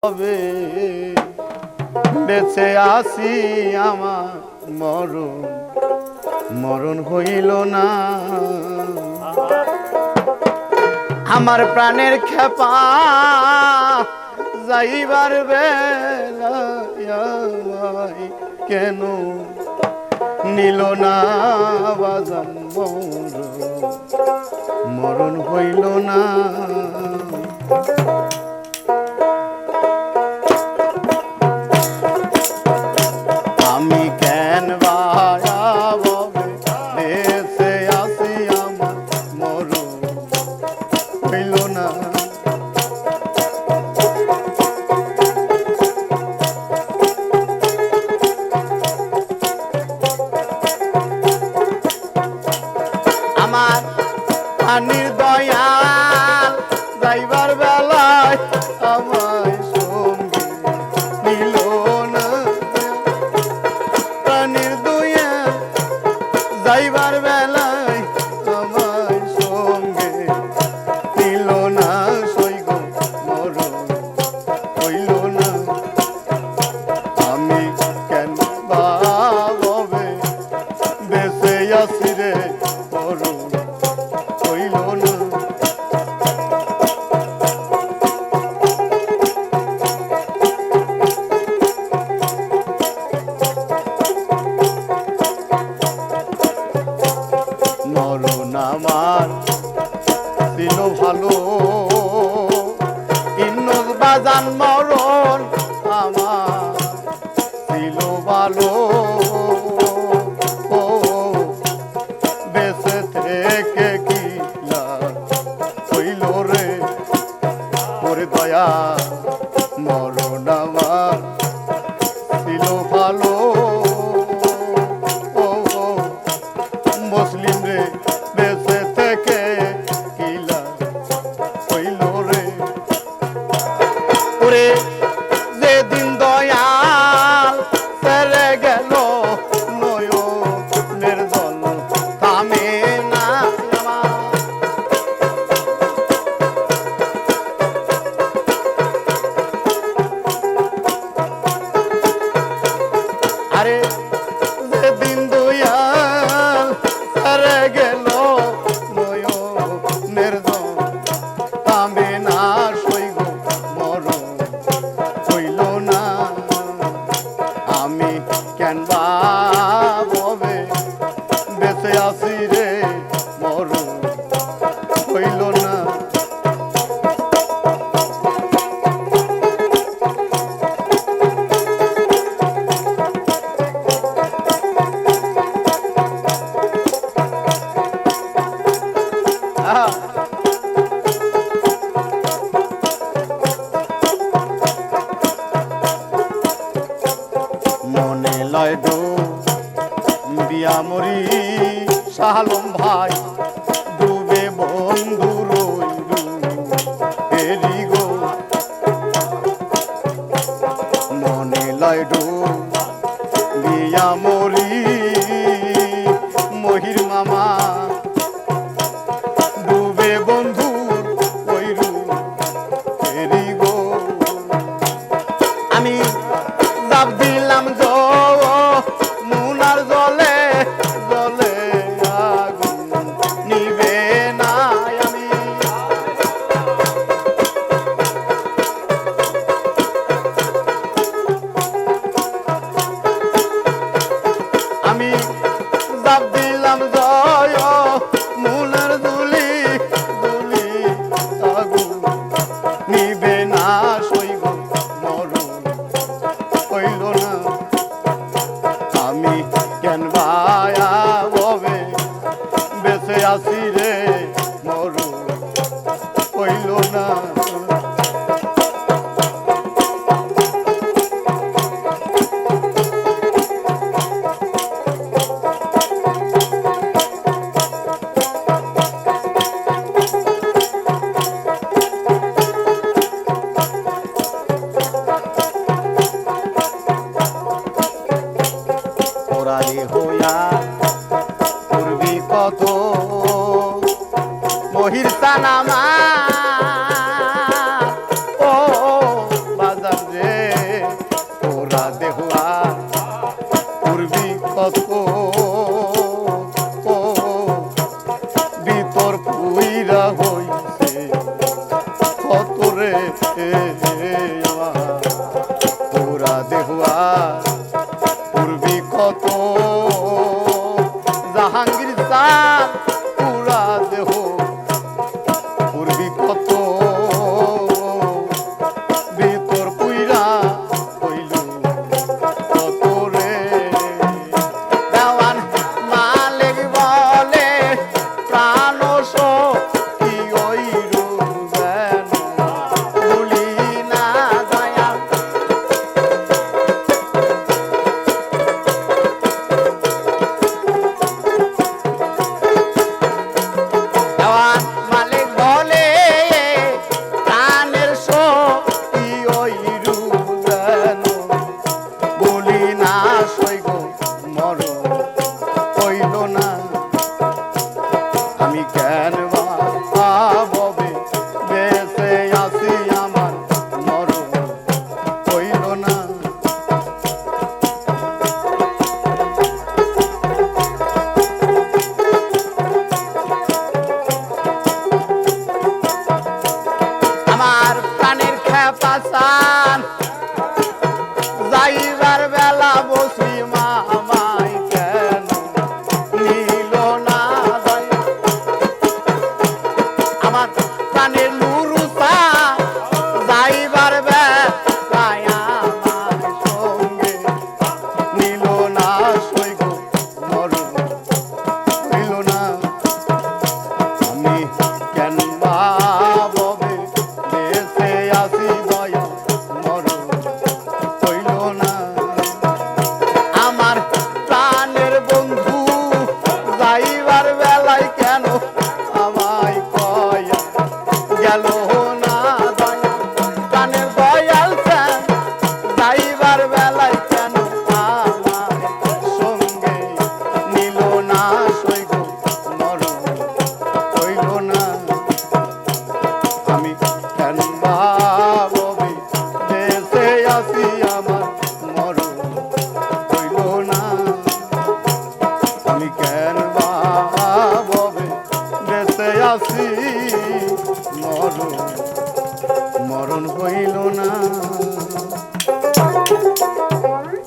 হবে বেঁচে আসি আমার মরণ মরণ হইল না আমার প্রাণের খেপা যাইবার বেলায় কেন নিল না বাজান মরণ হইল না আমি কেন বায়াবে দেশে আসি আমার মরণ হইল না আমার পানির দয়াল যাইবার বেলায় আমায় সঙ্গে নিল না পানির দয়াল যাইবার বেলায় আমায় সঙ্গে নিল না সইগ মরণ হইল না আমি কেন ভাবে বেঁচে আসি রে মরণ হইল না মরণ আমার ছিল ভালো ইন্নস বাজান মরণ আমার ছিল ভালো বেঁচে থেকে কি লাভ হইল রে ওরে দয়া মরণ আমার ছিল ভালো মুসলিম রে বেঁচে থেকে কি লাভ হইল রে ওরে যেদিন দয়াল সেরে গেল নয়নের জল থামে না আরে যেদিন দয়াল সেরে গেল নয়নের জল থামে না সইগ মরণ হইল না আমি কেন ভাবে বেঁচে আসি রে মরণ হইল না মনে লয় ডো বিয়া মরি শালম ভাই ডুবে বন্ধু রইলু গো মনে লয় ডো বিয়া মরি মহির মামা ডুবে বন্ধু রইলু গো আমি জাপ দিলাম মুনার জলে জলে আগুন নিবে না আমি গেল না দয়া প্রাণের দয়াল চান যাইবার বেলায় কেন আমার সঙ্গে নিল না সইগ মরণ হইল না আমি কেন ভাবি দেশে আসি আমার মরণ হইল না আমি কেন